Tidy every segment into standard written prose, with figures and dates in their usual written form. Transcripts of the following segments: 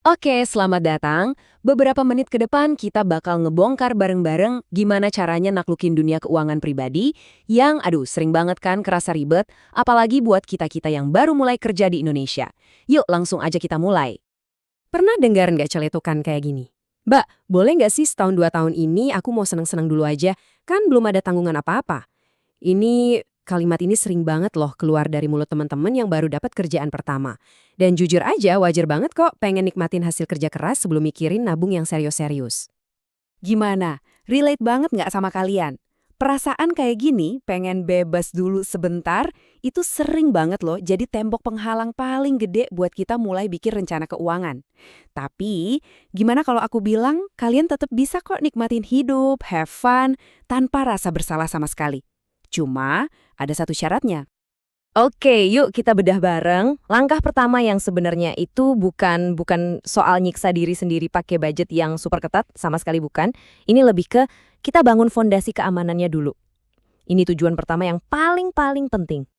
Oke, selamat datang. Beberapa menit ke depan kita bakal ngebongkar bareng-bareng gimana caranya naklukin dunia keuangan pribadi yang, sering banget kan kerasa ribet, apalagi buat kita-kita yang baru mulai kerja di Indonesia. Yuk, langsung aja kita mulai. Pernah dengar nggak celetukan kayak gini? Mbak, boleh nggak sih setahun 2 tahun ini aku mau seneng-seneng dulu aja? Kan belum ada tanggungan apa-apa. Kalimat ini sering banget loh keluar dari mulut teman-teman yang baru dapat kerjaan pertama. Dan jujur aja wajar banget kok pengen nikmatin hasil kerja keras sebelum mikirin nabung yang serius-serius. Gimana? Relate banget nggak sama kalian? Perasaan kayak gini, pengen bebas dulu sebentar, itu sering banget loh jadi tembok penghalang paling gede buat kita mulai bikin rencana keuangan. Tapi, gimana kalau aku bilang kalian tetap bisa kok nikmatin hidup, have fun, tanpa rasa bersalah sama sekali. Cuma, ada satu syaratnya. Oke, yuk kita bedah bareng. Langkah pertama yang sebenarnya itu bukan soal nyiksa diri sendiri pakai budget yang super ketat, sama sekali bukan. Ini lebih ke kita bangun fondasi keamanannya dulu. Ini tujuan pertama yang paling penting.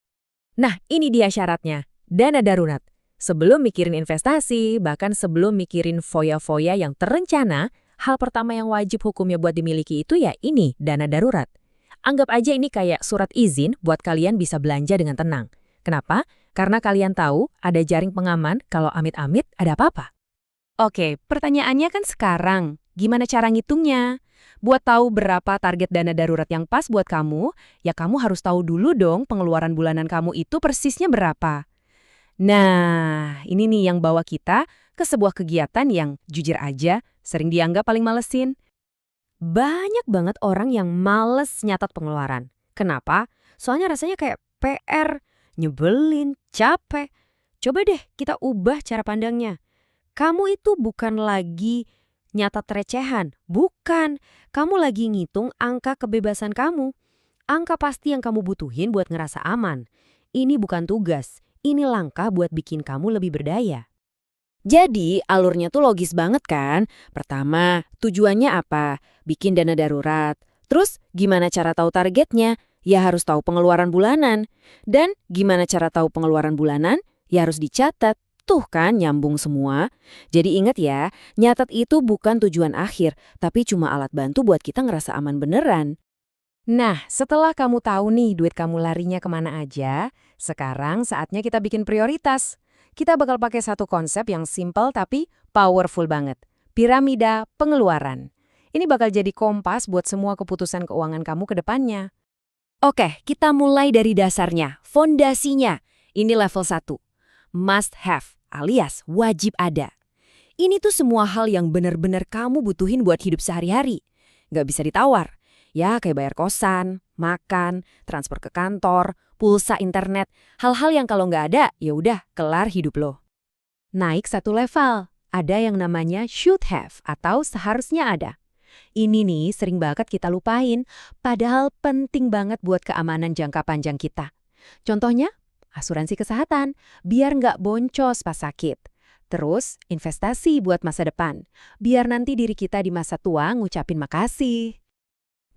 Nah, ini dia syaratnya. Dana darurat. Sebelum mikirin investasi, bahkan sebelum mikirin foya-foya yang terencana, hal pertama yang wajib hukumnya buat dimiliki itu ya ini, dana darurat. Anggap aja ini kayak surat izin buat kalian bisa belanja dengan tenang. Kenapa? Karena kalian tahu ada jaring pengaman kalau amit-amit ada apa-apa. Oke, pertanyaannya kan sekarang, gimana cara ngitungnya? Buat tahu berapa target dana darurat yang pas buat kamu, ya kamu harus tahu dulu dong pengeluaran bulanan kamu itu persisnya berapa. Nah, ini nih yang bawa kita ke sebuah kegiatan yang jujur aja sering dianggap paling malesin. Banyak banget orang yang males nyatat pengeluaran. Kenapa? Soalnya rasanya kayak PR, nyebelin, capek. Coba deh kita ubah cara pandangnya. Kamu itu bukan lagi nyatat recehan, bukan. Kamu lagi ngitung angka kebebasan kamu. Angka pasti yang kamu butuhin buat ngerasa aman. Ini bukan tugas, ini langkah buat bikin kamu lebih berdaya. Jadi, alurnya tuh logis banget kan? Pertama, tujuannya apa? Bikin dana darurat. Terus, gimana cara tahu targetnya? Ya harus tahu pengeluaran bulanan. Dan, gimana cara tahu pengeluaran bulanan? Ya harus dicatat. Tuh kan, nyambung semua. Jadi ingat ya, nyatat itu bukan tujuan akhir, tapi cuma alat bantu buat kita ngerasa aman beneran. Nah, setelah kamu tahu nih duit kamu larinya kemana aja, sekarang saatnya kita bikin prioritas. Kita bakal pakai satu konsep yang simple tapi powerful banget. Piramida pengeluaran. Ini bakal jadi kompas buat semua keputusan keuangan kamu ke depannya. Oke, kita mulai dari dasarnya, fondasinya. Ini level 1. Must have, alias wajib ada. Ini tuh semua hal yang benar-benar kamu butuhin buat hidup sehari-hari. Nggak bisa ditawar. Ya, kayak bayar kosan, makan, transfer ke kantor, pulsa internet, hal-hal yang kalau nggak ada, ya udah kelar hidup lo. Naik satu level, ada yang namanya should have atau seharusnya ada. Ini nih sering banget kita lupain, padahal penting banget buat keamanan jangka panjang kita. Contohnya, asuransi kesehatan, biar nggak boncos pas sakit. Terus, investasi buat masa depan, biar nanti diri kita di masa tua ngucapin makasih.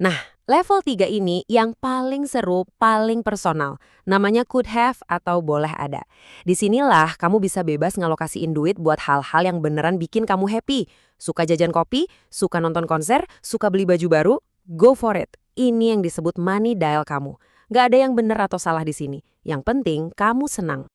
Nah, level 3 ini yang paling seru, paling personal. Namanya could have atau boleh ada. Disinilah kamu bisa bebas ngalokasiin duit buat hal-hal yang beneran bikin kamu happy. Suka jajan kopi, suka nonton konser, suka beli baju baru, go for it. Ini yang disebut money dial kamu. Gak ada yang bener atau salah di sini. Yang penting kamu senang.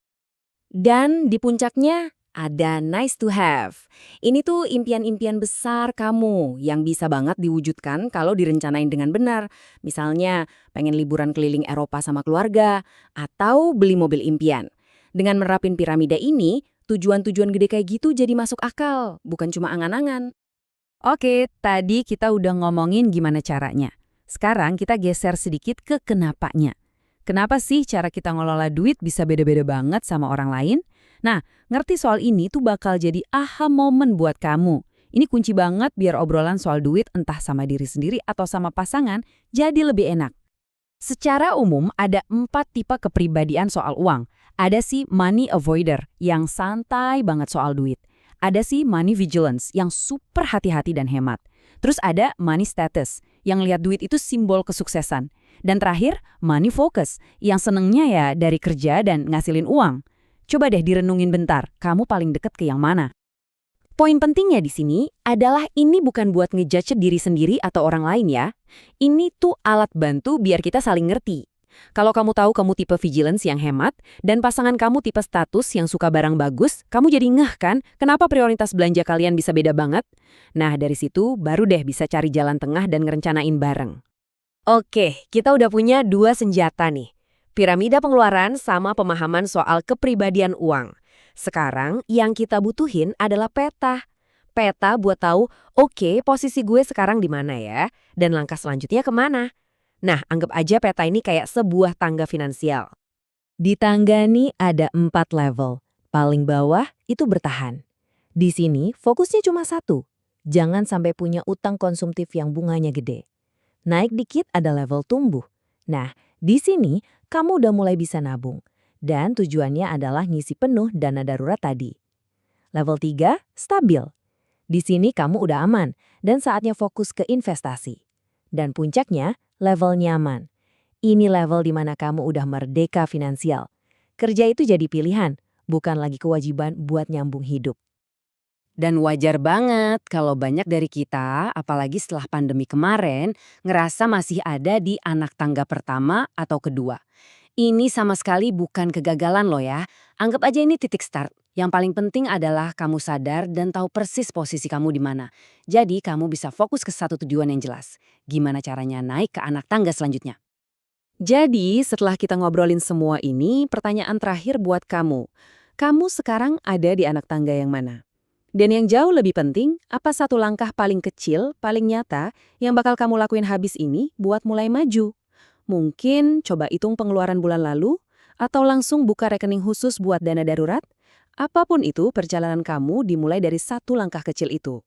Dan di puncaknya, ada nice to have. Ini tuh impian-impian besar kamu yang bisa banget diwujudkan kalau direncanain dengan benar. Misalnya, pengen liburan keliling Eropa sama keluarga, atau beli mobil impian. Dengan menerapin piramida ini, tujuan-tujuan gede kayak gitu jadi masuk akal, bukan cuma angan-angan. Oke, tadi kita udah ngomongin gimana caranya. Sekarang kita geser sedikit ke kenapanya. Kenapa sih cara kita ngelola duit bisa beda-beda banget sama orang lain? Nah, ngerti soal ini tuh bakal jadi aha moment buat kamu. Ini kunci banget biar obrolan soal duit entah sama diri sendiri atau sama pasangan jadi lebih enak. Secara umum ada 4 tipe kepribadian soal uang. Ada si money avoider yang santai banget soal duit. Ada si money vigilance yang super hati-hati dan hemat. Terus ada money status yang lihat duit itu simbol kesuksesan. Dan terakhir, money focus yang senengnya ya dari kerja dan ngasilin uang. Coba deh direnungin bentar, kamu paling deket ke yang mana? Poin pentingnya di sini adalah ini bukan buat ngejudge diri sendiri atau orang lain ya. Ini tuh alat bantu biar kita saling ngerti. Kalau kamu tahu kamu tipe vigilance yang hemat, dan pasangan kamu tipe status yang suka barang bagus, kamu jadi ngeh kan kenapa prioritas belanja kalian bisa beda banget? Nah, dari situ baru deh bisa cari jalan tengah dan ngerencanain bareng. Oke, kita udah punya dua senjata nih. Piramida pengeluaran sama pemahaman soal kepribadian uang. Sekarang yang kita butuhin adalah peta. Peta buat tahu, oke, posisi gue sekarang di mana ya, dan langkah selanjutnya kemana. Nah, anggap aja peta ini kayak sebuah tangga finansial. Di tangga nih ada 4 level. Paling bawah itu bertahan. Di sini fokusnya cuma satu. Jangan sampai punya utang konsumtif yang bunganya gede. Naik dikit ada level tumbuh. Nah, di sini kamu udah mulai bisa nabung. Dan tujuannya adalah ngisi penuh dana darurat tadi. Level 3, stabil. Di sini kamu udah aman dan saatnya fokus ke investasi. Dan puncaknya, level nyaman. Ini level di mana kamu udah merdeka finansial. Kerja itu jadi pilihan, bukan lagi kewajiban buat nyambung hidup. Dan wajar banget kalau banyak dari kita, apalagi setelah pandemi kemarin, ngerasa masih ada di anak tangga pertama atau kedua. Ini sama sekali bukan kegagalan loh ya. Anggap aja ini titik start. Yang paling penting adalah kamu sadar dan tahu persis posisi kamu di mana. Jadi kamu bisa fokus ke satu tujuan yang jelas. Gimana caranya naik ke anak tangga selanjutnya? Jadi setelah kita ngobrolin semua ini, pertanyaan terakhir buat kamu. Kamu sekarang ada di anak tangga yang mana? Dan yang jauh lebih penting, apa satu langkah paling kecil, paling nyata, yang bakal kamu lakuin habis ini buat mulai maju? Mungkin coba hitung pengeluaran bulan lalu, atau langsung buka rekening khusus buat dana darurat. Apapun itu, perjalanan kamu dimulai dari satu langkah kecil itu.